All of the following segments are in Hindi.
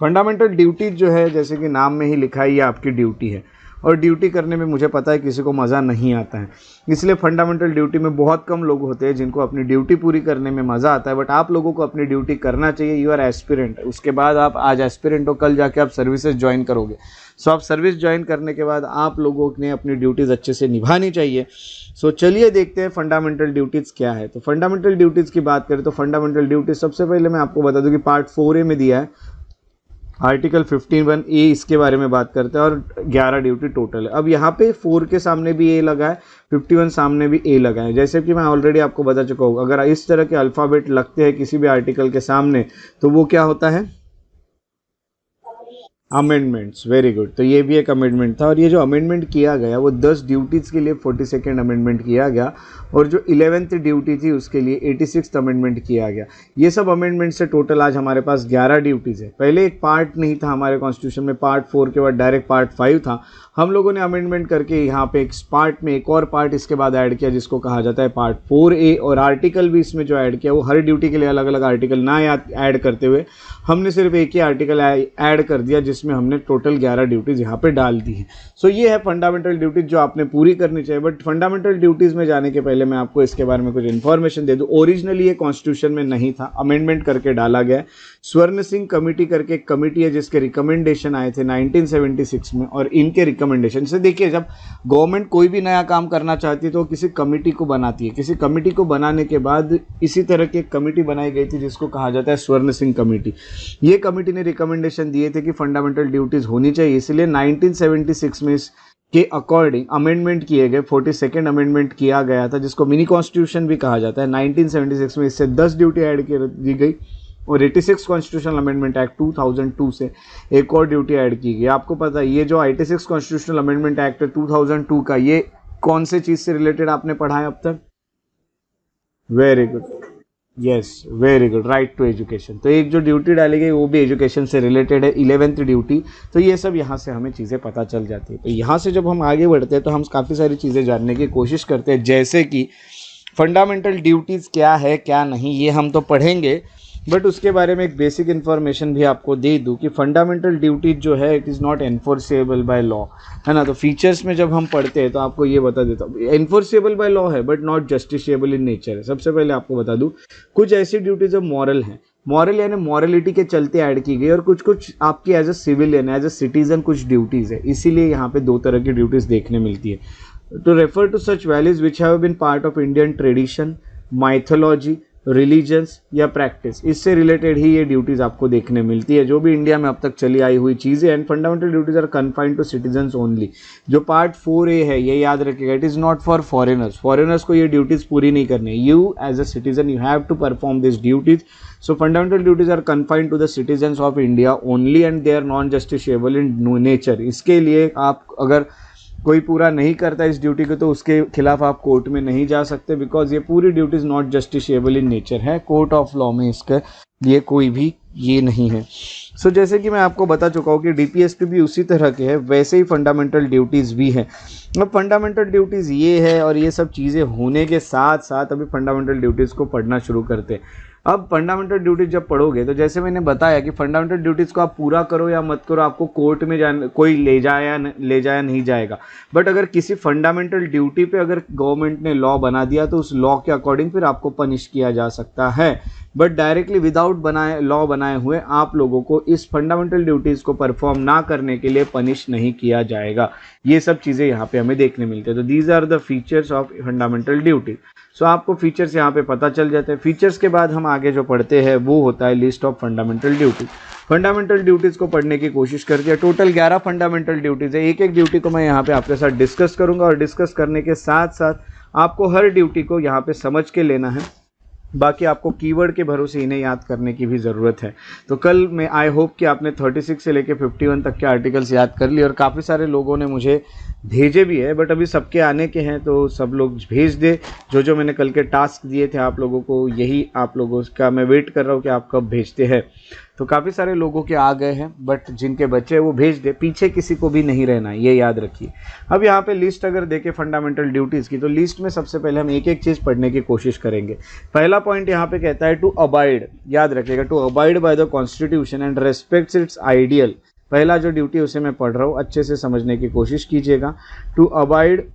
फंडामेंटल ड्यूटीज जो है, जैसे कि नाम में ही लिखा है, ये आपकी ड्यूटी है और ड्यूटी करने में मुझे पता है किसी को मज़ा नहीं आता है, इसलिए फंडामेंटल ड्यूटी में बहुत कम लोग होते हैं जिनको अपनी ड्यूटी पूरी करने में मज़ा आता है। बट आप लोगों को अपनी ड्यूटी करना चाहिए। यू आर एस्पिरेंट, उसके बाद आप आज एस्पिरेंट हो, कल जाके आप सर्विसेज ज्वाइन करोगे। सो आप सर्विस ज्वाइन करने के बाद आप लोगों ने अपनी ड्यूटीज़ अच्छे से निभानी चाहिए। सो चलिए देखते हैं फंडामेंटल ड्यूटीज़ क्या है। तो फंडामेंटल ड्यूटीज़ की बात करें तो फंडामेंटल ड्यूटीज़ सबसे पहले मैं आपको बता दूं कि पार्ट 4A में दिया है, आर्टिकल 51A इसके बारे में बात करते हैं और 11 ड्यूटी टोटल है। अब यहाँ पे 4 के सामने भी ए लगा है, 51 सामने भी ए लगा है। जैसे कि मैं ऑलरेडी आपको बता चुका हूँ, अगर इस तरह के अल्फ़ाबेट लगते हैं किसी भी आर्टिकल के सामने तो वो क्या होता है, अमेंडमेंट्स। Very good. तो ये भी एक अमेंडमेंट था और ये जो अमेंडमेंट किया गया वो 10 ड्यूटीज़ के लिए 42nd अमेंडमेंट किया गया और जो 11th ड्यूटी थी उसके लिए 86th अमेंडमेंट किया गया। ये सब अमेंडमेंट से टोटल आज हमारे पास 11 ड्यूटीज़ है। पहले एक पार्ट नहीं था हमारे कॉन्स्टिट्यूशन में, पार्ट 4 के बाद डायरेक्ट पार्ट 5 था। हम लोगों ने अमेंडमेंट करके यहाँ पे एक पार्ट में एक और पार्ट इसके बाद ऐड किया जिसको कहा जाता है पार्ट 4A, और आर्टिकल भी इसमें जो ऐड किया वो हर ड्यूटी के लिए अलग अलग आर्टिकल ना ऐड करते हुए हमने सिर्फ एक ही आर्टिकल ऐड कर दिया जिसमें हमने टोटल 11 ड्यूटीज़ यहाँ पे डाल दी है। सो ये है फंडामेंटल ड्यूटीज़ जो आपने पूरी करनी चाहिए। बट फंडामेंटल ड्यूटीज़ में जाने के पहले मैं आपको इसके बारे में कुछ इन्फॉर्मेशन दे दूँ। ओरिजिनली ये कॉन्स्टिट्यूशन में नहीं था, अमेंडमेंट करके डाला गया। स्वर्ण सिंह कमेटी करके एक कमेटी है जिसके रिकमेंडेशन आए थे 1976 में, और इनके रिकमेंडेशन से देखिए, जब गवर्नमेंट कोई भी नया काम करना चाहती है तो किसी कमेटी को बनाती है। किसी कमेटी को बनाने के बाद इसी तरह की एक कमेटी बनाई गई थी जिसको कहा जाता है स्वर्ण सिंह कमेटी। ये कमेटी ने रिकमेंडेशन दिए थे कि फंडामेंटल ड्यूटीज होनी चाहिए, इसलिए 1976 में के अकॉर्डिंग अमेंडमेंट किए गए। 42nd अमेंडमेंट किया गया था जिसको मिनी कॉन्स्टिट्यूशन भी कहा जाता है। 1976 में इससे 10 ड्यूटी ऐड कर दी गई और 86 कॉन्स्टिट्यूशनल अमेंडमेंट एक्ट 2002 से एक और ड्यूटी ऐड की गई। आपको पता है ये जो 86 कॉन्स्टिट्यूशनल अमेंडमेंट एक्ट है 2002 का, ये कौन से चीज़ से रिलेटेड आपने पढ़ा है अब तक? Very good, yes, very good, right to education. तो एक जो ड्यूटी डाली गई वो भी एजुकेशन से रिलेटेड है, 11th ड्यूटी। तो ये सब यहाँ से हमें चीज़ें पता चल जाती है। तो यहाँ से जब हम आगे बढ़ते हैं तो हम काफ़ी सारी चीज़ें जानने की कोशिश करते हैं, जैसे कि फंडामेंटल ड्यूटीज़ क्या है क्या नहीं, ये हम तो पढ़ेंगे। बट उसके बारे में एक बेसिक इन्फॉर्मेशन भी आपको दे दूं कि फंडामेंटल ड्यूटीज जो है it is not enforceable by law, है ना। तो फीचर्स में जब हम पढ़ते हैं तो आपको ये बता देता हूँ, एनफोर्सेबल बाय लॉ है but not justiciable in nature है। सबसे पहले आपको बता दूं कुछ ऐसी ड्यूटीज जो मॉरल हैं, मॉरल यानी मॉरलिटी के चलते ऐड की गई, और कुछ कुछ आपकी as a civilian, as a citizen कुछ ड्यूटीज़ है। इसीलिए यहाँ पे दो तरह की ड्यूटीज़ देखने मिलती है। To refer to such values which have been part of Indian tradition, mythology, religions या प्रैक्टिस, इससे रिलेटेड ही ये ड्यूटीज़ आपको देखने मिलती है जो भी इंडिया में अब तक चली आई हुई चीज़ें। And fundamental duties are confined to citizens only. जो पार्ट 4A है ये याद रखिएगा, it is not for foreigners. Foreigners को ये ड्यूटीज़ पूरी नहीं करनी है। You as a citizen you have to perform this duties. So fundamental duties are confined to the citizens of India only and they are non justiciable in nature. इसके लिए आप अगर कोई पूरा नहीं करता इस ड्यूटी को तो उसके खिलाफ आप कोर्ट में नहीं जा सकते, बिकॉज ये पूरी duties not justiciable in nature है। कोर्ट ऑफ लॉ में इसका ये कोई भी ये नहीं है। सो जैसे कि मैं आपको बता चुका हूँ कि डीपीएसपी भी उसी तरह के है, वैसे ही फंडामेंटल ड्यूटीज़ भी हैं। अब फंडामेंटल ड्यूटीज़ ये है और ये सब चीज़ें होने के साथ साथ अभी फंडामेंटल ड्यूटीज़ को पढ़ना शुरू करते हैं। अब फंडामेंटल ड्यूटीज जब पढ़ोगे तो जैसे मैंने बताया कि फंडामेंटल ड्यूटीज़ को आप पूरा करो या मत करो, आपको कोर्ट में कोई ले जाया नहीं जाएगा। बट अगर किसी फंडामेंटल ड्यूटी पे अगर गवर्नमेंट ने लॉ बना दिया तो उस लॉ के अकॉर्डिंग फिर आपको पनिश किया जा सकता है। बट डायरेक्टली विदाउट लॉ बनाए हुए आप लोगों को इस फंडामेंटल ड्यूटीज़ को परफॉर्म ना करने के लिए पनिश नहीं किया जाएगा। ये सब चीज़ें यहाँ पे हमें देखने मिलती है। तो these are the features of fundamental duty. So आपको फीचर्स यहाँ पे पता चल जाते हैं। फीचर्स के बाद हम आगे जो पढ़ते हैं वो होता है list of fundamental duties. Fundamental duties को पढ़ने की कोशिश करके टोटल 11 फंडामेंटल ड्यूटीज़ है। एक एक ड्यूटी को मैं यहाँ पे आपके साथ डिस्कस करूँगा और डिस्कस करने के साथ साथ आपको हर ड्यूटी को यहाँ पे समझ के लेना है। बाकी आपको कीवर्ड के भरोसे इन्हें याद करने की भी ज़रूरत है। तो कल मैं आई होप कि आपने 36 से लेकर 51 तक के आर्टिकल्स याद कर लिए और काफ़ी सारे लोगों ने मुझे भेजे भी है, बट अभी सबके आने के हैं तो सब लोग भेज दे। जो मैंने कल के टास्क दिए थे आप लोगों को, यही आप लोगों का मैं वेट कर रहा हूँ कि आप कब भेजते हैं। तो काफ़ी सारे लोगों के आ गए हैं, बट जिनके बच्चे वो भेज दे, पीछे किसी को भी नहीं रहना है, ये याद रखिए। अब यहाँ पे लिस्ट अगर देखें फंडामेंटल ड्यूटीज़ की, तो लिस्ट में सबसे पहले हम एक एक चीज़ पढ़ने की कोशिश करेंगे। पहला पॉइंट यहाँ पे कहता है टू अबाइड, याद रखिएगा, to abide by the constitution and respects its ideal. पहला जो ड्यूटी उसे मैं पढ़ रहा हूँ, अच्छे से समझने की कोशिश कीजिएगा। To abide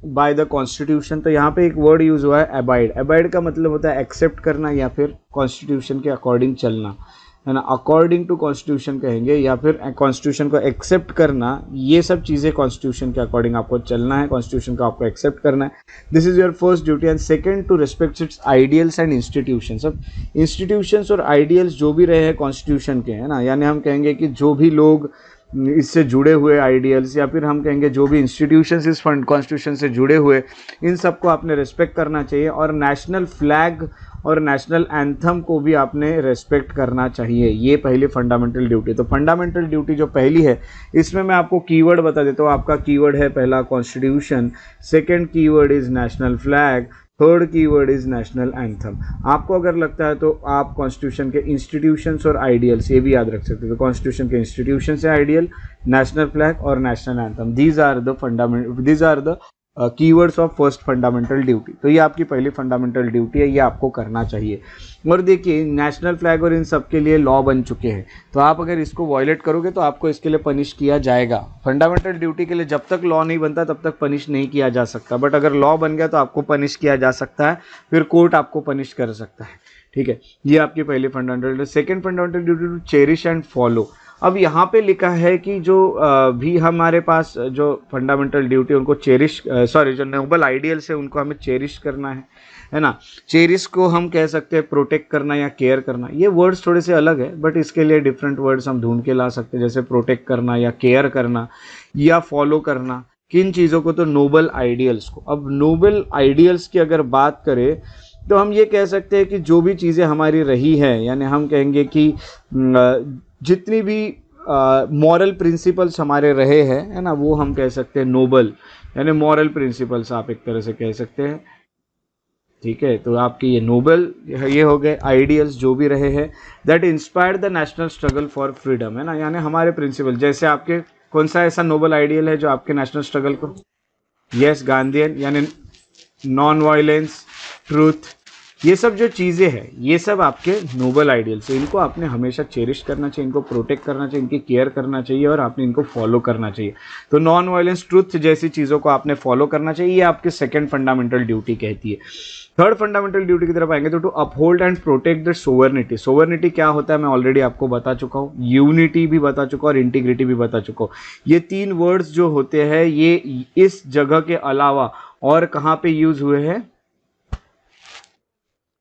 by the constitution, तो यहाँ पे एक वर्ड यूज़ हुआ है अबाइड। अबाइड का मतलब होता है एक्सेप्ट करना या फिर कॉन्स्टिट्यूशन के अकॉर्डिंग चलना, है ना। अकॉर्डिंग टू कॉन्स्टिट्यूशन कहेंगे या फिर कॉन्स्टिट्यूशन को एक्सेप्ट करना, ये सब चीज़ें कॉन्स्टिट्यूशन के अकॉर्डिंग आपको चलना है, कॉन्स्टिट्यूशन को आपको एक्सेप्ट करना है। This is your first duty. And second, to respect its ideals and institutions. अब इंस्टीट्यूशंस और आइडियल्स जो भी रहे हैं कॉन्स्टिट्यूशन के, है ना, यानी हम कहेंगे कि जो भी लोग इससे जुड़े हुए आइडियल्स, या फिर हम कहेंगे जो भी इंस्टीट्यूशंस इस फंड कॉन्स्टिट्यूशन से जुड़े हुए, इन सबको आपने रिस्पेक्ट करना चाहिए। और नेशनल फ्लैग और नेशनल एंथम को भी आपने रेस्पेक्ट करना चाहिए। ये पहली फंडामेंटल ड्यूटी। तो फंडामेंटल ड्यूटी जो पहली है, इसमें मैं आपको कीवर्ड बता देता हूँ। आपका कीवर्ड है पहला constitution, second keyword is national flag, third keyword is national anthem. आपको अगर लगता है तो आप कॉन्स्टिट्यूशन के इंस्टीट्यूशंस और आइडियल्स ये भी याद रख सकते हो। तो कॉन्स्टिट्यूशन के इंस्टीट्यूशन से आइडियल, नेशनल फ्लैग और national anthem, these are the keywords of first fundamental duty. तो ये आपकी पहली फंडामेंटल ड्यूटी है, ये आपको करना चाहिए। और देखिए, नेशनल फ्लैग और इन सब के लिए लॉ बन चुके हैं, तो आप अगर इसको वायलेट करोगे तो आपको इसके लिए पनिश किया जाएगा। फंडामेंटल ड्यूटी के लिए जब तक लॉ नहीं बनता तब तक पनिश नहीं किया जा सकता, बट अगर लॉ बन गया तो आपको पनिश किया जा सकता है, फिर कोर्ट आपको पनिश कर सकता है। ठीक है, ये आपकी पहली fundamental. Second fundamental duty, to cherish and follow. अब यहाँ पे लिखा है कि जो भी हमारे पास जो फंडामेंटल ड्यूटी उनको चेरिश, जो नोबल आइडियल्स है उनको हमें चेरिश करना है ना। चेरिश को हम कह सकते हैं प्रोटेक्ट करना या केयर करना। ये वर्ड्स थोड़े से अलग है, बट इसके लिए डिफरेंट वर्ड्स हम ढूंढ के ला सकते हैं, जैसे प्रोटेक्ट करना या केयर करना या फॉलो करना। किन चीज़ों को? तो नोबल आइडियल्स को। अब नोबल आइडियल्स की अगर बात करें तो हम ये कह सकते हैं कि जो भी चीज़ें हमारी रही हैं, यानी हम कहेंगे कि जितनी भी मॉरल प्रिंसिपल्स हमारे रहे हैं, है ना, वो हम कह सकते हैं नोबल, यानी मॉरल प्रिंसिपल्स आप एक तरह से कह सकते हैं। ठीक है, तो आपके ये नोबल ये हो गए आइडियल्स जो भी रहे हैं, that inspired the national struggle for freedom, है ना, यानी हमारे प्रिंसिपल। जैसे आपके कौन सा ऐसा नोबल आइडियल है जो आपके नेशनल स्ट्रगल को? यस, गांधीयन, यानी नॉन वायलेंस, ट्रूथ, ये सब जो चीज़ें हैं ये सब आपके नोबल आइडियल्स हैं। इनको आपने हमेशा चेरिश करना चाहिए, इनको प्रोटेक्ट करना चाहिए, इनकी केयर करना चाहिए और आपने इनको फॉलो करना चाहिए। तो नॉन वायलेंस, ट्रुथ जैसी चीज़ों को आपने फॉलो करना चाहिए, ये आपके सेकंड फंडामेंटल ड्यूटी कहती है। थर्ड फंडामेंटल ड्यूटी की तरफ आएंगे तो to uphold and protect the sovereignty. Sovereignty क्या होता है मैं ऑलरेडी आपको बता चुका हूँ, यूनिटी भी बता चुका हूँ और इंटीग्रिटी भी बता चुका हूँ। ये तीन वर्ड्स जो होते हैं ये इस जगह के अलावा और कहाँ पे यूज हुए हैं?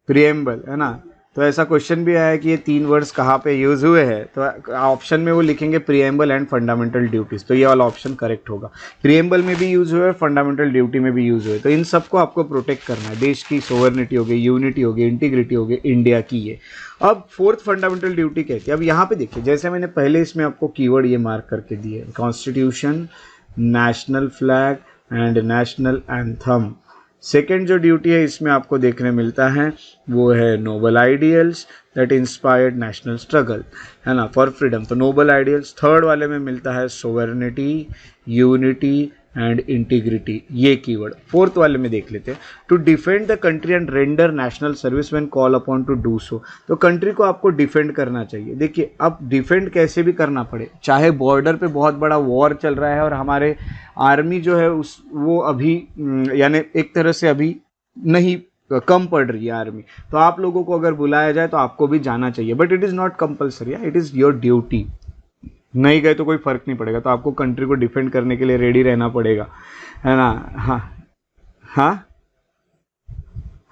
प्रिएम्बल, है ना। तो ऐसा क्वेश्चन भी आया कि ये तीन वर्ड्स कहाँ पे यूज हुए हैं, तो ऑप्शन में वो लिखेंगे प्रिएम्बल एंड फंडामेंटल ड्यूटीज, तो ये वाला ऑप्शन करेक्ट होगा। प्रिएम्बल में भी यूज हुए, फंडामेंटल ड्यूटी में भी यूज हुए, तो इन सबको आपको प्रोटेक्ट करना है। देश की सोवर्निटी हो गई, यूनिटी हो गई, इंटीग्रिटी हो गई, इंडिया की ये। अब फोर्थ फंडामेंटल ड्यूटी कहती है, अब यहाँ पे देखिए, जैसे मैंने पहले इसमें आपको कीवर्ड ये मार्क करके दिए, constitution, national flag and national anthem. Second जो ड्यूटी है इसमें आपको देखने मिलता है वो है noble ideals that inspired national struggle, है ना, फॉर फ्रीडम, तो नोबल आइडियल्स। थर्ड वाले में मिलता है सोवर्निटी, यूनिटी एंड इंटीग्रिटी, ये कीवर्ड। फोर्थ वाले में देख लेते हैं, to defend the country and render national service when call upon to do so. तो कंट्री को आपको डिफेंड करना चाहिए। देखिए, अब डिफेंड कैसे भी करना पड़े, चाहे बॉर्डर पे बहुत बड़ा वॉर चल रहा है और हमारे आर्मी जो है वो अभी यानी एक तरह से अभी नहीं कम पड़ रही है आर्मी, तो आप लोगों को अगर बुलाया जाए तो आपको भी जाना चाहिए, but it is not compulsory, it is your duty. नहीं गए तो कोई फर्क नहीं पड़ेगा, तो आपको कंट्री को डिफेंड करने के लिए रेडी रहना पड़ेगा, है ना। हाँ हाँ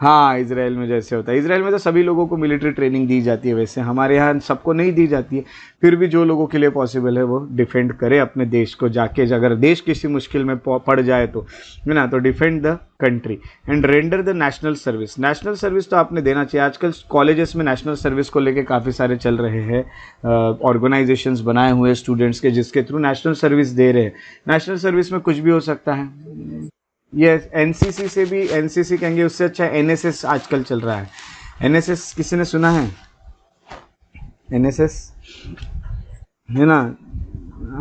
हाँ, इजराइल में जैसे होता है, इजराइल में तो सभी लोगों को मिलिट्री ट्रेनिंग दी जाती है, वैसे हमारे यहाँ सबको नहीं दी जाती है, फिर भी जो लोगों के लिए पॉसिबल है वो डिफेंड करे अपने देश को जाके, अगर देश किसी मुश्किल में पड़ जाए तो, है ना, तो defend the country and render the national service. National service तो आपने देना चाहिए। आजकल कॉलेजेस में नेशनल सर्विस को लेके काफ़ी सारे चल रहे हैं, ऑर्गेनाइजेशंस बनाए हुए स्टूडेंट्स के जिसके थ्रू नेशनल सर्विस दे रहे हैं। नेशनल सर्विस में कुछ भी हो सकता है, ये एनसीसी से भी, एनसीसी कहेंगे उससे अच्छा एनएसएस आजकल चल रहा है। एनएसएस किसी ने सुना है? एनएसएस है ना।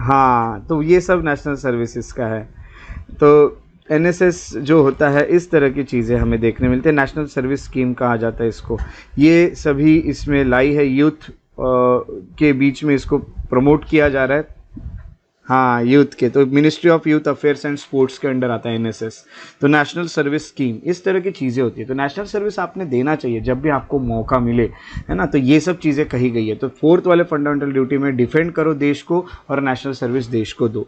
हाँ, तो ये सब नेशनल सर्विसेज का है। तो एनएसएस जो होता है, इस तरह की चीज़ें हमें देखने मिलती है। नेशनल सर्विस स्कीम कहा जाता है इसको। ये सभी इसमें लाई है, यूथ के बीच में इसको प्रमोट किया जा रहा है। हाँ, यूथ के, तो ministry of youth affairs and sports के अंडर आता है एनएसएस। तो नेशनल सर्विस स्कीम, इस तरह की चीज़ें होती है। तो नेशनल सर्विस आपने देना चाहिए जब भी आपको मौका मिले, है ना। तो ये सब चीज़ें कही गई है। तो फोर्थ वाले फंडामेंटल ड्यूटी में डिफेंड करो देश को और नेशनल सर्विस देश को दो।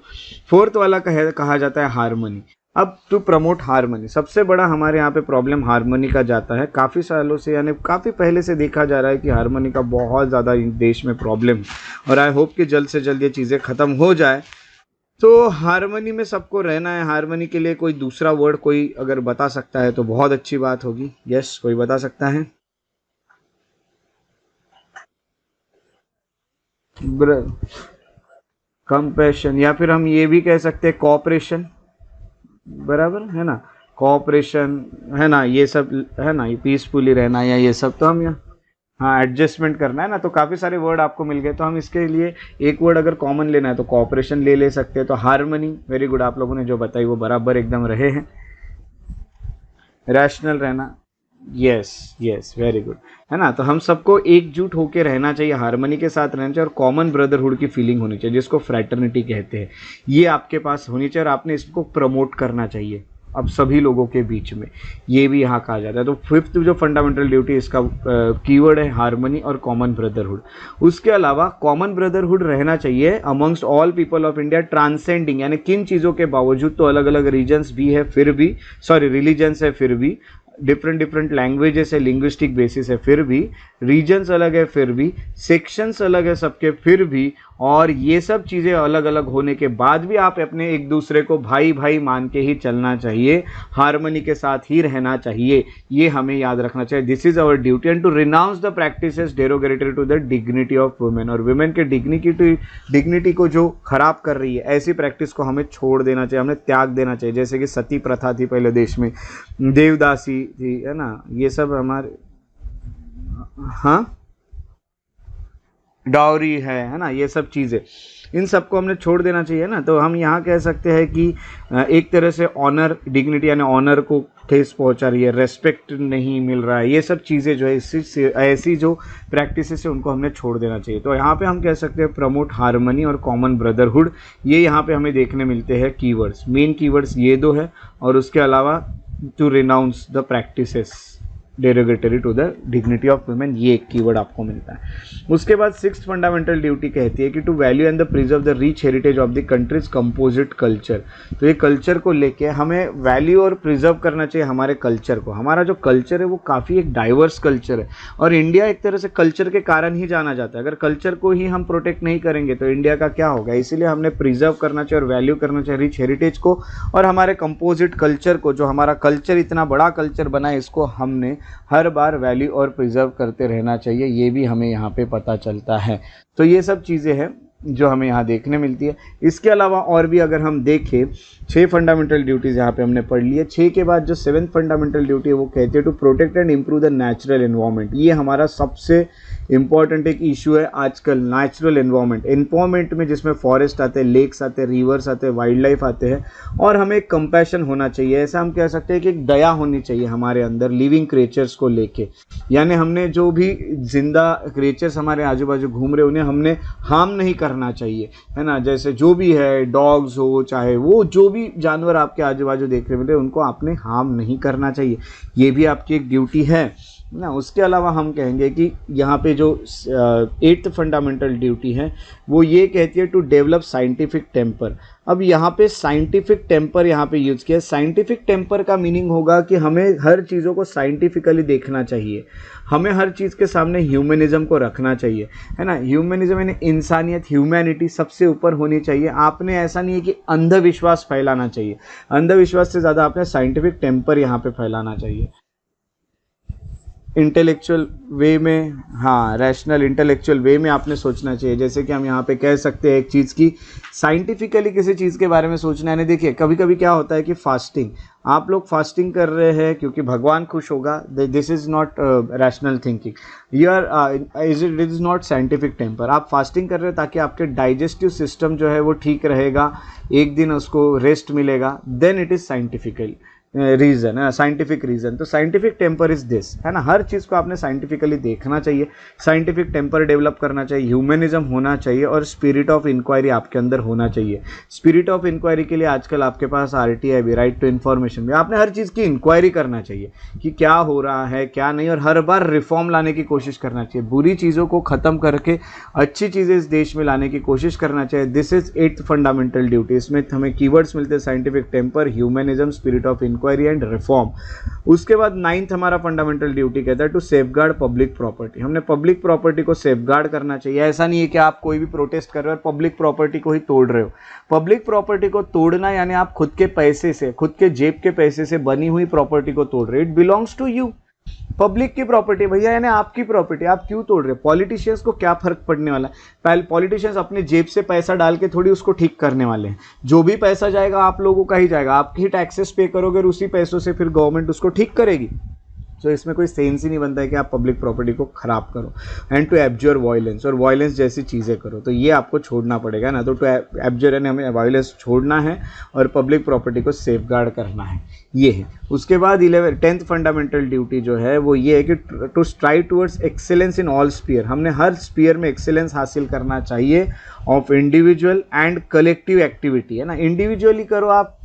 फोर्थ वाला कहा जाता है हारमोनी। अब टू प्रमोट हारमोनी, सबसे बड़ा हमारे यहाँ पे प्रॉब्लम हारमोनी का जाता है। काफ़ी सालों से, यानी काफ़ी पहले से देखा जा रहा है कि हारमोनी का बहुत ज़्यादा देश में प्रॉब्लम है, और आई होप कि जल्द से जल्द ये चीज़ें ख़त्म हो जाए। तो हारमोनी में सबको रहना है। हारमोनी के लिए कोई दूसरा वर्ड कोई अगर बता सकता है तो बहुत अच्छी बात होगी। यस, कोई बता सकता है? कंपैशन, या फिर हम ये भी कह सकते हैं कोऑपरेशन, बराबर है ना। कोऑपरेशन, है ना, ये सब है ना, ये पीसफुली रहना या ये सब, तो हम यहाँ, हाँ, एडजस्टमेंट करना है ना। तो काफ़ी सारे वर्ड आपको मिल गए। तो हम इसके लिए एक वर्ड अगर कॉमन लेना है तो कोऑपरेशन ले सकते हैं। तो हारमनी, वेरी गुड, आप लोगों ने जो बताई वो बराबर एकदम रहे हैं। रैशनल रहना, यस यस, वेरी गुड, है ना। तो हम सबको एकजुट होकर रहना चाहिए, हारमनी के साथ रहना चाहिए, और कॉमन ब्रदरहुड की फीलिंग होनी चाहिए, जिसको फ्रैटर्निटी कहते हैं। ये आपके पास होनी चाहिए और आपने इसको प्रमोट करना चाहिए अब सभी लोगों के बीच में। ये भी यहाँ कहा जाता है। तो फिफ्थ जो फंडामेंटल ड्यूटी, इसका कीवर्ड है हारमनी और कॉमन ब्रदरहुड। उसके अलावा कॉमन ब्रदरहुड रहना चाहिए amongst all people of India, transcending, यानी किन चीज़ों के बावजूद, तो अलग अलग रीजन्स भी है फिर भी, सॉरी रिलीजन्स है फिर भी, डिफरेंट लैंग्वेजेस है, लिंग्विस्टिक बेसिस है फिर भी, रीजन्स अलग है फिर भी, सेक्शंस अलग है सबके फिर भी, और ये सब चीज़ें अलग अलग होने के बाद भी आप अपने एक दूसरे को भाई भाई मान के ही चलना चाहिए, हारमोनी के साथ ही रहना चाहिए। ये हमें याद रखना चाहिए। This is our duty and to renounce the practices derogatory to the dignity of women, और वुमेन के डिग्निटी को जो खराब कर रही है, ऐसी प्रैक्टिस को हमें छोड़ देना चाहिए, हमें त्याग देना चाहिए। जैसे कि सती प्रथा थी पहले देश में, देवदासी थी, है ना, ये सब हमारे, हाँ, डाउरी है ना, ये सब चीज़ें, इन सबको हमने छोड़ देना चाहिए ना। तो हम यहाँ कह सकते हैं कि एक तरह से ऑनर, डिग्निटी यानी ऑनर को ठेस पहुँचा रही है, रेस्पेक्ट नहीं मिल रहा है, ये सब चीज़ें जो है, ऐसी जो प्रैक्टिसेस है उनको हमने छोड़ देना चाहिए। तो यहाँ पे हम कह सकते हैं प्रमोट हारमनी और कॉमन ब्रदरहुड, ये यहाँ पे हमें देखने मिलते हैं कीवर्ड्स। मेन कीवर्ड्स ये दो है, और उसके अलावा to renounce the practices derogatory to the dignity of women, ये एक कीवर्ड आपको मिलता है। उसके बाद सिक्स्थ फंडामेंटल ड्यूटी कहती है कि to value and the preserve the rich heritage of the country's composite culture. तो ये कल्चर को लेके हमें वैल्यू और प्रिजर्व करना चाहिए हमारे कल्चर को। हमारा जो कल्चर है वो काफ़ी एक डाइवर्स कल्चर है, और इंडिया एक तरह से कल्चर के कारण ही जाना जाता है। अगर कल्चर को ही हम प्रोटेक्ट नहीं करेंगे तो इंडिया का क्या होगा। इसीलिए हमने प्रिजर्व करना चाहिए और वैल्यू करना चाहिए रिच हेरिटेज को, और हमारे कंपोजिट कल्चर को, जो हमारा कल्चर इतना बड़ा कल्चर बना है, इसको हमने हर बार वैल्यू और प्रिजर्व करते रहना चाहिए। ये भी हमें यहाँ पे पता चलता है। तो ये सब चीज़ें हैं जो हमें यहाँ देखने मिलती है। इसके अलावा और भी अगर हम देखें, 6 फंडामेंटल ड्यूटीज़ यहाँ पे हमने पढ़ ली है। 6 के बाद जो 7th फंडामेंटल ड्यूटी है वो कहती है to protect and improve the natural environment. ये हमारा सबसे इंपॉर्टेंट एक इशू है आजकल, नेचुरल एनवायरनमेंट में, जिसमें फॉरेस्ट आते हैं, लेक्स आते हैं, रिवर्स आते हैं, वाइल्ड लाइफ आते हैं, और हमें एक कंपैशन होना चाहिए। ऐसा हम कह सकते हैं कि एक दया होनी चाहिए हमारे अंदर लिविंग क्रिएचर्स को लेके। यानी हमने जो भी जिंदा क्रिएचर्स हमारे आजू बाजू घूम रहे, उन्हें हमने हार्म नहीं करना चाहिए, है ना। जैसे जो भी है, डॉग्स हो, चाहे वो जो भी जानवर आपके आजू बाजू देख रहे मिले, उनको आपने हार्म नहीं करना चाहिए। ये भी आपकी एक ड्यूटी है ना। उसके अलावा हम कहेंगे कि यहाँ पे जो 8th फंडामेंटल ड्यूटी है वो ये कहती है टू डेवलप साइंटिफिक टेम्पर। अब यहाँ पे साइंटिफिक टेम्पर यहाँ पे यूज़ किया है। साइंटिफिक टेम्पर का मीनिंग होगा कि हमें हर चीज़ों को साइंटिफिकली देखना चाहिए, हमें हर चीज़ के सामने ह्यूमनिज्म को रखना चाहिए, है ना। ह्यूमनिज्म यानी इंसानियत, ह्यूमैनिटी सबसे ऊपर होनी चाहिए। आपने ऐसा नहीं है कि अंधविश्वास फैलाना चाहिए, अंधविश्वास से ज़्यादा आपने साइंटिफिक टेम्पर यहाँ पे फैलाना चाहिए। इंटेलेक्चुअल वे में, हाँ रैशनल इंटेलेक्चुअल वे में आपने सोचना चाहिए। जैसे कि हम यहाँ पे कह सकते हैं एक चीज़ की साइंटिफिकली किसी चीज़ के बारे में सोचना है। देखिए कभी कभी क्या होता है कि फास्टिंग, आप लोग फास्टिंग कर रहे हैं क्योंकि भगवान खुश होगा, this is not rational thinking, it is not scientific temper. आप फास्टिंग कर रहे हैं ताकि आपके डाइजेस्टिव सिस्टम जो है वो ठीक रहेगा, एक दिन उसको रेस्ट मिलेगा, then it is scientifical reason है, साइंटिफिक रीज़न। तो साइंटिफिक टेम्पर इज़ दिस, है ना, हर चीज़ को आपने साइंटिफिकली देखना चाहिए, साइंटिफिक टेम्पर डेवलप करना चाहिए, ह्यूमनिज्म होना चाहिए और स्पिरिट ऑफ इंक्वायरी आपके अंदर होना चाहिए। स्पिरिट ऑफ इंक्वायरी के लिए आजकल आपके पास RTI भी, राइट टू इन्फॉर्मेशन भी, आपने हर चीज़ की इंक्वायरी करना चाहिए कि क्या हो रहा है क्या नहीं, और हर बार रिफॉर्म लाने की कोशिश करना चाहिए, बुरी चीज़ों को ख़त्म करके अच्छी चीज़ें इस देश में लाने की कोशिश करना चाहिए। This is 8th fundamental duty. इसमें हमें कीवर्ड्स मिलते हैं scientific temper, humanism, spirit of inquiry and reform. उसके बाद 9th हमारा फंडामेंटल ड्यूटी कहता है टू सेफगार्ड पब्लिक प्रॉपर्टी। हमने पब्लिक प्रॉपर्टी को सेफगार्ड करना चाहिए। ऐसा नहीं है कि आप कोई भी प्रोटेस्ट कर रहे हो और पब्लिक प्रॉपर्टी को ही तोड़ रहे हो। पब्लिक प्रॉपर्टी को तोड़ना यानी आप खुद के पैसे से, खुद के जेब के पैसे से बनी हुई प्रॉपर्टी को तोड़ रहे हो। It belongs to you, public की प्रॉपर्टी भैया, यानी आपकी प्रॉपर्टी, आप क्यों तोड़ रहे हो? पॉलिटिशियंस को क्या फर्क पड़ने वाला है? पहले पॉलिटिशियंस अपने जेब से पैसा डाल के थोड़ी उसको ठीक करने वाले हैं। जो भी पैसा जाएगा आप लोगों का ही जाएगा, आपकी ही टैक्सेस पे करोगे और उसी पैसों से फिर गवर्नमेंट उसको ठीक करेगी। तो इसमें कोई सेंस ही नहीं बनता है कि आप पब्लिक प्रॉपर्टी को खराब करो। एंड टू एब्जॉर वायलेंस, और वायलेंस जैसी चीज़ें करो, तो ये आपको छोड़ना पड़ेगा ना। तो टू एब्जॉर यानी हमें वायलेंस छोड़ना है और पब्लिक प्रॉपर्टी को सेफगार्ड करना है, ये है। उसके बाद 10th फंडामेंटल ड्यूटी जो है वो ये है कि to strive towards excellence in all sphere. हमने हर स्पीयर में एक्सेलेंस हासिल करना चाहिए of individual and collective activity, है ना। इंडिविजुअली करो, आप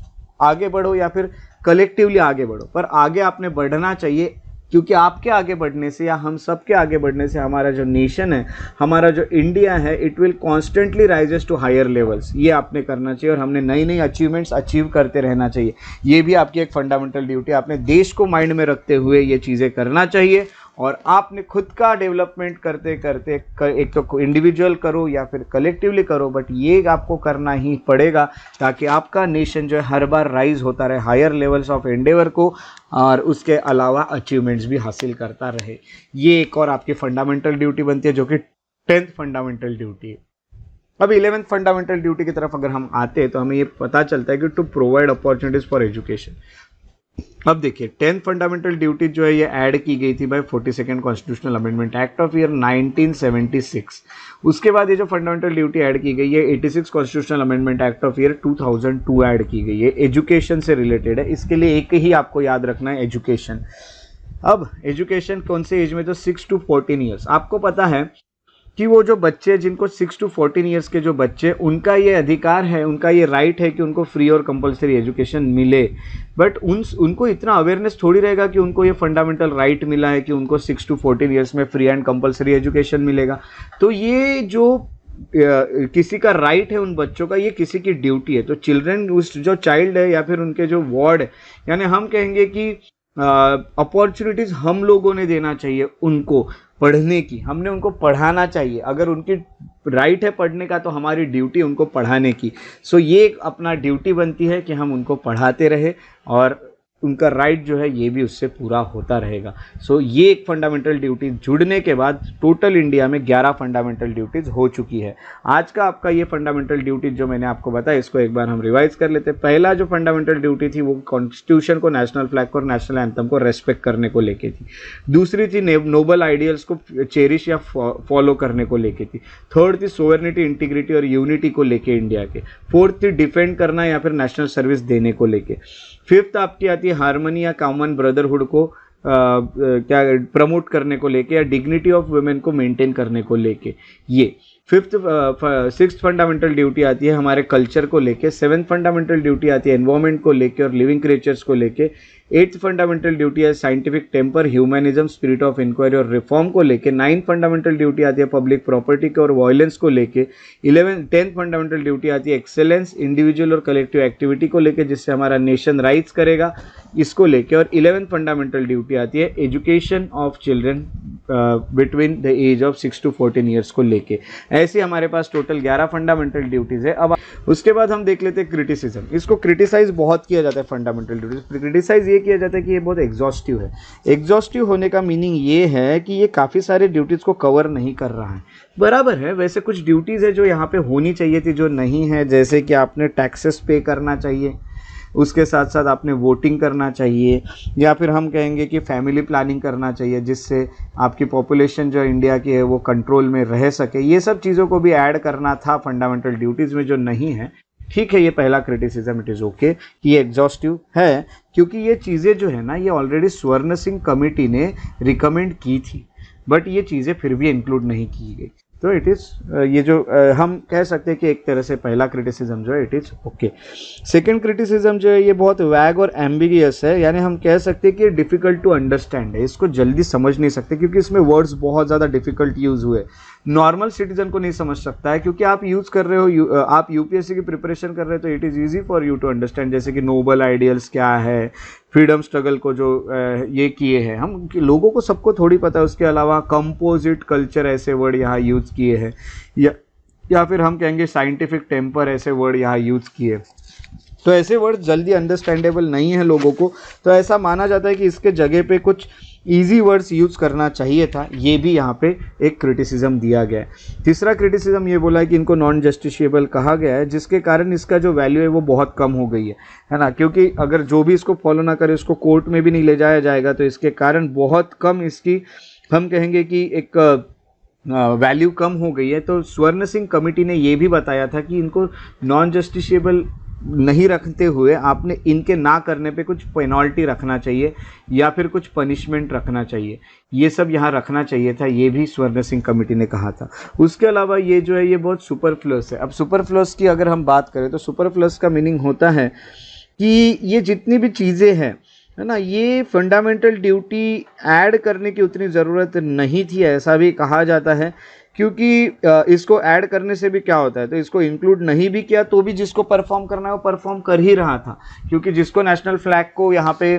आगे बढ़ो, या फिर कलेक्टिवली आगे बढ़ो, पर आगे आपने बढ़ना चाहिए, क्योंकि आपके आगे बढ़ने से या हम सब के आगे बढ़ने से हमारा जो नेशन है, हमारा जो इंडिया है, it will constantly raises to higher levels. ये आपने करना चाहिए और हमने नई नई अचीवमेंट्स अचीव करते रहना चाहिए। ये भी आपकी एक फंडामेंटल ड्यूटी, आपने देश को माइंड में रखते हुए ये चीज़ें करना चाहिए। और आपने खुद का डेवलपमेंट करते करते एक तो इंडिविजुअल करो या फिर कलेक्टिवली करो, बट ये आपको करना ही पड़ेगा ताकि आपका नेशन जो है हर बार राइज होता रहे हायर लेवल्स ऑफ एंडेवर को, और उसके अलावा अचीवमेंट्स भी हासिल करता रहे। ये एक और आपकी फंडामेंटल ड्यूटी बनती है जो कि 10th फंडामेंटल ड्यूटी है। अब 11th फंडामेंटल ड्यूटी की तरफ अगर हम आते हैं तो हमें ये पता चलता है कि to provide opportunities for education. अब देखिए 10th फंडामेंटल ड्यूटी जो है ये ऐड की गई थी by 42nd constitutional amendment act of year 1976। उसके बाद ये जो फंडामेंटल ड्यूटी ऐड की गई है 86 constitutional amendment act of year 2002 add की गई है, एजुकेशन से रिलेटेड है। इसके लिए एक ही आपको याद रखना है, एजुकेशन। अब एजुकेशन कौन से एज में, तो 6 to 14 ईयर्स। आपको पता है कि वो जो बच्चे जिनको 6 to 14 ईयर्स के जो बच्चे, उनका ये अधिकार है, उनका ये राइट है कि उनको फ्री और कंपलसरी एजुकेशन मिले। बट उनको इतना अवेयरनेस थोड़ी रहेगा कि उनको ये फंडामेंटल राइट मिला है कि उनको 6 to 14 ईयर्स में फ्री एंड कंपलसरी एजुकेशन मिलेगा। तो ये जो किसी का राइट है उन बच्चों का, ये किसी की ड्यूटी है। तो चिल्ड्रन, उस जो चाइल्ड है या फिर उनके जो वार्ड है, यानी हम कहेंगे कि अपॉर्चुनिटीज़ हम लोगों ने देना चाहिए उनको पढ़ने की, हमने उनको पढ़ाना चाहिए। अगर उनकी राइट है पढ़ने का तो हमारी ड्यूटी उनको पढ़ाने की। सो ये अपना ड्यूटी बनती है कि हम उनको पढ़ाते रहे और उनका राइट जो है ये भी उससे पूरा होता रहेगा। सो ये एक फंडामेंटल ड्यूटी जुड़ने के बाद टोटल इंडिया में 11 फंडामेंटल ड्यूटीज़ हो चुकी है। आज का आपका ये फंडामेंटल ड्यूटी जो मैंने आपको बताया, इसको एक बार हम रिवाइज कर लेते हैं। पहला जो फंडामेंटल ड्यूटी थी वो कॉन्स्टिट्यूशन को, नेशनल फ्लैग को और नेशनल एंथम को रेस्पेक्ट करने को लेके थी। दूसरी थी नोबल आइडियल्स को चेरिश या फॉलो करने को लेके थी। थर्ड थी सोवरेनिटी, इंटीग्रिटी और यूनिटी को लेके इंडिया के। फोर्थ थी डिफेंड करना या फिर नेशनल सर्विस देने को लेके। फिफ्थ आपकी आती है हार्मनी या कॉमन ब्रदरहुड को क्या प्रमोट करने को लेके, या डिग्निटी ऑफ वुमेन को मेंटेन करने को लेके। ये सिक्स्थ फंडामेंटल ड्यूटी आती है हमारे कल्चर को लेके। 7th फंडामेंटल ड्यूटी आती है एनवायरमेंट को लेके और लिविंग क्रिएचर्स को लेके। 8th फंडामेंटल ड्यूटी है scientific temper, humanism, spirit of inquiry और रिफॉर्म को लेके। 9th फंडामेंटल ड्यूटी आती है पब्लिक प्रॉपर्टी को और वायलेंस को लेके। 10th फंडामेंटल ड्यूटी आती है एक्सेलेंस, इंडिविजुअल और कलेक्टिव एक्टिविटी को लेके, जिससे हमारा नेशन राइज करेगा, इसको लेके। और 11th फंडामेंटल ड्यूटी आती है education of children between the age of 6 to 14 years को लेके। ऐसे हमारे पास टोटल 11 फंडामेंटल ड्यूटीज़ है। अब उसके बाद हम देख लेते हैं क्रिटिसिज्म। इसको क्रिटिसाइज बहुत किया जाता है फंडामेंटल ड्यूटीज। क्रिटिसाइज ये ये किया जाता है कि ये बहुत एग्जॉस्टिव है। एग्जॉस्टिव होने का मीनिंग ये है कि ये काफ़ी सारे ड्यूटीज़ को कवर नहीं कर रहा है। बराबर है, वैसे कुछ ड्यूटीज़ है जो यहाँ पे होनी चाहिए थी जो नहीं है, जैसे कि आपने टैक्सेस पे करना चाहिए, उसके साथ साथ आपने वोटिंग करना चाहिए, या फिर हम कहेंगे कि फैमिली प्लानिंग करना चाहिए जिससे आपकी पॉपुलेशन जो इंडिया की है वो कंट्रोल में रह सके। ये सब चीज़ों को भी ऐड करना था फंडामेंटल ड्यूटीज़ में जो नहीं है। ठीक है, ये पहला क्रिटिसिज्म, इट इज़ ओके कि ये एग्जॉस्टिव है, क्योंकि ये चीज़ें जो है ना ये ऑलरेडी स्वर्ण सिंह कमेटी ने रिकमेंड की थी, बट ये चीज़ें फिर भी इंक्लूड नहीं की गई। तो इट इज़ ये जो हम कह सकते हैं कि एक तरह से पहला क्रिटिसिज्म जो है it is okay. Second criticism जो है ये बहुत वैग और एम्बिगियस है, यानी हम कह सकते हैं कि डिफ़िकल्ट टू अंडरस्टैंड है, इसको जल्दी समझ नहीं सकते क्योंकि इसमें वर्ड्स बहुत ज़्यादा डिफ़िकल्ट यूज़ हुए। नॉर्मल सिटीजन को नहीं समझ सकता है क्योंकि आप यूज़ कर रहे हो, आप यूपीएससी की प्रिपरेशन कर रहे हो तो it is easy for you to understand, जैसे कि नोबल आइडियल्स क्या है, फ्रीडम स्ट्रगल को जो ये किए हैं, हम लोगों को सबको थोड़ी पता है। उसके अलावा कंपोजिट कल्चर ऐसे वर्ड यहाँ यूज़ किए हैं, या फिर हम कहेंगे साइंटिफिक टेम्पर ऐसे वर्ड यहाँ यूज़ किए। तो ऐसे वर्ड जल्दी अंडरस्टैंडेबल नहीं है लोगों को, तो ऐसा माना जाता है कि इसके जगह पे कुछ इजी वर्ड्स यूज़ करना चाहिए था। ये भी यहाँ पे एक क्रिटिसिज्म दिया गया है। तीसरा क्रिटिसिज्म ये बोला है कि इनको नॉन जस्टिशिएबल कहा गया है, जिसके कारण इसका जो वैल्यू है वो बहुत कम हो गई है ना, क्योंकि अगर जो भी इसको फॉलो ना करे उसको कोर्ट में भी नहीं ले जाया जाएगा, तो इसके कारण बहुत कम इसकी हम कहेंगे कि एक वैल्यू कम हो गई है। तो स्वर्ण सिंह कमेटी ने ये भी बताया था कि इनको नॉन जस्टिशिएबल नहीं रखते हुए आपने इनके ना करने पे कुछ पेनल्टी रखना चाहिए या फिर कुछ पनिशमेंट रखना चाहिए, ये सब यहाँ रखना चाहिए था, ये भी स्वर्ण सिंह कमेटी ने कहा था। उसके अलावा ये जो है ये बहुत सुपरफ्लुअस है। अब सुपरफ्लुअस की अगर हम बात करें तो सुपरफ्लुअस का मीनिंग होता है कि ये जितनी भी चीज़ें हैं है ना, ये फंडामेंटल ड्यूटी ऐड करने की उतनी ज़रूरत नहीं थी, ऐसा भी कहा जाता है, क्योंकि इसको ऐड करने से भी क्या होता है, तो इसको इंक्लूड नहीं भी किया तो भी जिसको परफॉर्म करना है वो परफॉर्म कर ही रहा था, क्योंकि जिसको नेशनल फ्लैग को यहाँ पे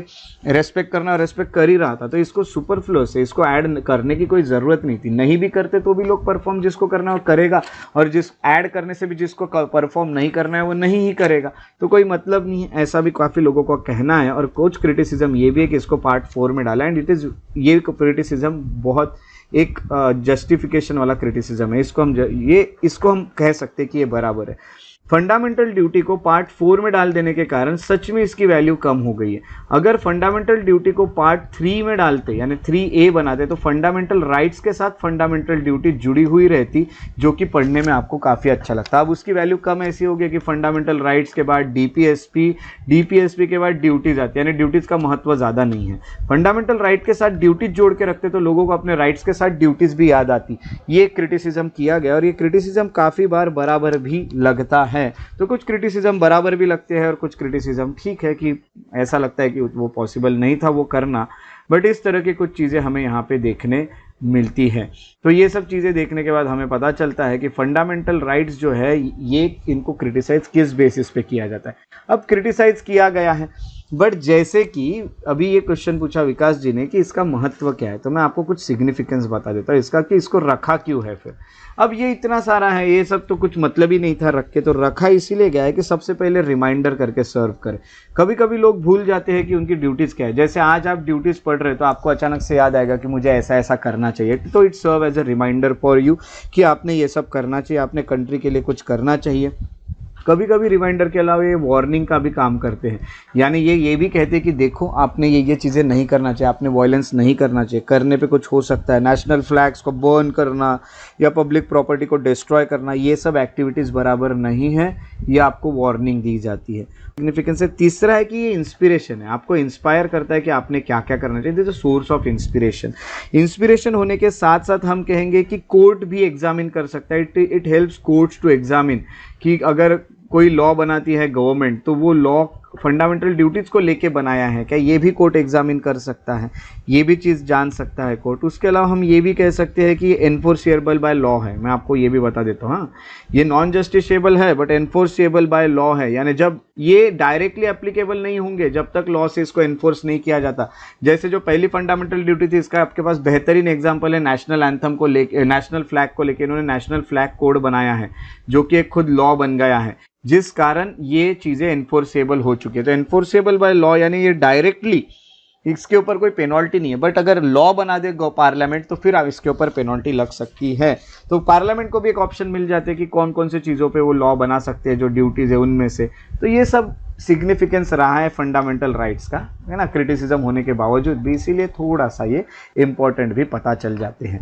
रेस्पेक्ट करना है रेस्पेक्ट कर ही रहा था। तो इसको सुपरफ्लुअस है, इसको ऐड करने की कोई ज़रूरत नहीं थी। नहीं भी करते तो भी लोग परफॉर्म जिसको करना है वो करेगा, और जिस ऐड करने से भी जिसको परफॉर्म नहीं करना है वो नहीं ही करेगा, तो कोई मतलब नहीं है, ऐसा भी काफ़ी लोगों का कहना है। और कुछ क्रिटिसिज्म ये भी है कि इसको पार्ट 4 में डाला, एंड इट इज़ ये क्रिटिसिज्म बहुत एक जस्टिफिकेशन वाला क्रिटिसिज्म है। इसको हम कह सकते हैं कि ये बराबर है। फंडामेंटल ड्यूटी को पार्ट 4 में डाल देने के कारण सच में इसकी वैल्यू कम हो गई है। अगर फंडामेंटल ड्यूटी को पार्ट 3 में डालते यानी 3A बनाते तो फंडामेंटल राइट्स के साथ फंडामेंटल ड्यूटी जुड़ी हुई रहती, जो कि पढ़ने में आपको काफ़ी अच्छा लगता। अब उसकी वैल्यू कम ऐसी हो गई कि फंडामेंटल राइट्स के बाद डीपीएसपी के बाद ड्यूटीज आती है, यानी ड्यूटीज़ का महत्व ज़्यादा नहीं है। फंडामेंटल राइट के साथ ड्यूटीज जोड़ के रखते तो लोगों को अपने राइट्स के साथ ड्यूटीज़ भी याद आती। ये क्रिटिसिज्म किया गया और ये क्रिटिसिज्म काफ़ी बार बराबर भी लगता है। तो कुछ क्रिटिसिज्म बराबर भी लगते हैं और कुछ क्रिटिसिज्म ठीक है कि ऐसा लगता है कि वो पॉसिबल नहीं था वो करना, बट इस तरह की कुछ चीज़ें हमें यहाँ पे देखने मिलती है। तो ये सब चीज़ें देखने के बाद हमें पता चलता है कि फंडामेंटल राइट्स जो है ये इनको क्रिटिसाइज किस बेसिस पे किया जाता है। अब क्रिटिसाइज किया गया है, बट जैसे कि अभी ये क्वेश्चन पूछा विकास जी ने कि इसका महत्व क्या है, तो मैं आपको कुछ सिग्निफिकेंस बता देता हूँ इसका कि इसको रखा क्यों है। फिर अब ये इतना सारा है, ये सब तो कुछ मतलब ही नहीं था रख के, तो रखा इसीलिए गया है कि सबसे पहले रिमाइंडर करके सर्व करे। कभी कभी लोग भूल जाते हैं कि उनकी ड्यूटीज़ क्या है। जैसे आज आप ड्यूटीज़ पढ़ रहे हो तो आपको अचानक से याद आएगा कि मुझे ऐसा ऐसा करना चाहिए, तो it serve as a reminder for you कि आपने ये सब करना चाहिए, आपने कंट्री के लिए कुछ करना चाहिए। कभी कभी रिमाइंडर के अलावा ये वार्निंग का भी काम करते हैं, यानी ये भी कहते हैं कि देखो आपने ये चीज़ें नहीं करना चाहिए, आपने वायलेंस नहीं करना चाहिए, करने पे कुछ हो सकता है। नेशनल फ्लैग्स को बर्न करना या पब्लिक प्रॉपर्टी को डिस्ट्रॉय करना, ये सब एक्टिविटीज़ बराबर नहीं है, ये आपको वार्निंग दी जाती है। सिग्निफिकेंस है। तीसरा है कि ये इंस्पिरेशन है, आपको इंस्पायर करता है कि आपने क्या क्या करना चाहिए। This is a source of inspiration. Inspiration होने के साथ साथ हम कहेंगे कि कोर्ट भी एग्जामिन कर सकता है। It helps courts to examine कि अगर कोई लॉ बनाती है गवर्नमेंट तो वो लॉ फंडामेंटल ड्यूटीज़ को लेके बनाया है क्या, ये भी कोर्ट एग्जामिन कर सकता है, ये भी चीज़ जान सकता है कोर्ट। उसके अलावा हम ये भी कह सकते हैं कि ये एनफोर्सिएबल बाय लॉ है। मैं आपको ये भी बता देता हूँ, हाँ, ये नॉन जस्टिसेबल है बट एनफोर्सिएबल बाय लॉ है, यानी जब ये डायरेक्टली एप्लीकेबल नहीं होंगे जब तक लॉ से इसको एनफोर्स नहीं किया जाता। जैसे जो पहली फंडामेंटल ड्यूटी थी, इसका आपके पास बेहतरीन एग्जाम्पल है नेशनल एंथम को लेके, नेशनल फ्लैग को लेके इन्होंने नेशनल फ्लैग कोड बनाया है जो कि एक खुद लॉ बन गया है, जिस कारण ये चीज़ें एनफोर्सेबल हो चुकी है। तो एनफोर्सेबल बाय लॉ यानी ये डायरेक्टली इसके ऊपर कोई पेनल्टी नहीं है, बट अगर लॉ बना दे पार्लियामेंट तो फिर अब इसके ऊपर पेनल्टी लग सकती है। तो पार्लियामेंट को भी एक ऑप्शन मिल जाते हैं कि कौन कौन से चीज़ों पे वो लॉ बना सकते हैं, जो ड्यूटीज़ है उनमें से। तो ये सब सिग्निफिकेंस रहा है फंडामेंटल राइट्स का, है ना, क्रिटिसिज्म होने के बावजूद भी, इसीलिए थोड़ा सा ये इंपॉर्टेंट भी पता चल जाते हैं।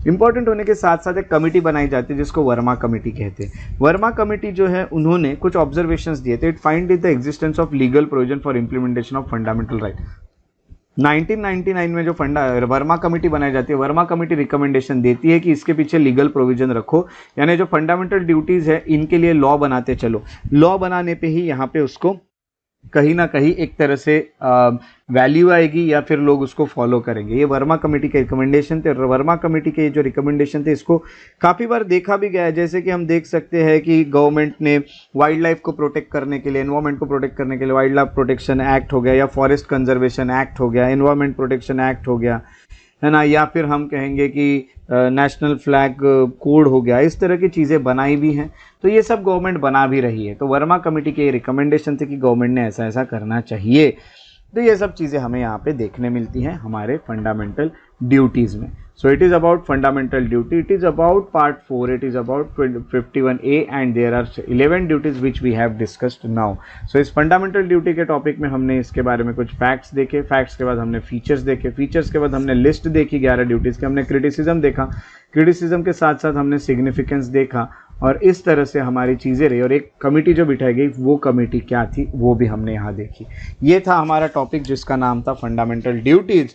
इंपॉर्टेंट होने के साथ साथ एक कमेटी बनाई जाती है जिसको वर्मा कमेटी कहते हैं। वर्मा कमेटी जो है उन्होंने कुछ ऑब्जर्वेशंस दिए थे। It find the existence of legal provision for implementation of fundamental right. 1999 में जो वर्मा कमेटी बनाई जाती है, वर्मा कमेटी रिकमेंडेशन देती है कि इसके पीछे लीगल प्रोविजन रखो, यानी जो फंडामेंटल ड्यूटीज़ है इनके लिए लॉ बनाते चलो। लॉ बनाने पे ही यहाँ पे उसको कहीं ना कहीं एक तरह से वैल्यू आएगी या फिर लोग उसको फॉलो करेंगे। ये वर्मा कमेटी के रिकमेंडेशन थे। वर्मा कमेटी के जो रिकमेंडेशन थे इसको काफ़ी बार देखा भी गया है। जैसे कि हम देख सकते हैं कि गवर्नमेंट ने वाइल्ड लाइफ को प्रोटेक्ट करने के लिए, एनवायरमेंट को प्रोटेक्ट करने के लिए वाइल्ड लाइफ प्रोटेक्शन एक्ट हो गया, या फॉरेस्ट कंजर्वेशन एक्ट हो गया, एनवायरमेंट प्रोटेक्शन एक्ट हो गया, है ना, या फिर हम कहेंगे कि नेशनल फ्लैग कोड हो गया। इस तरह की चीज़ें बनाई भी हैं। तो ये सब गवर्नमेंट बना भी रही है। तो वर्मा कमेटी के रिकमेंडेशन थे कि गवर्नमेंट ने ऐसा ऐसा करना चाहिए। तो ये सब चीज़ें हमें यहाँ पे देखने मिलती हैं हमारे फंडामेंटल ड्यूटीज़ में। So it is about fundamental duty, it is about part 4, it is about 51A and there are 11 duties which we have discussed now. So इस फंडामेंटल ड्यूटी के टॉपिक में हमने इसके बारे में कुछ फैक्ट्स देखे, फैक्ट्स के बाद हमने फीचर्स देखे, फीचर्स के बाद हमने लिस्ट देखी 11 ड्यूटीज़ की, हमने क्रिटिसिज्म देखा, क्रिटिसिज्म के साथ साथ हमने सिग्निफिकेंस देखा, और इस तरह से हमारी चीज़ें रही। और एक कमेटी जो बिठाई गई वो कमेटी क्या थी वो भी हमने यहाँ देखी। ये था हमारा टॉपिक जिसका नाम था फंडामेंटल ड्यूटीज़।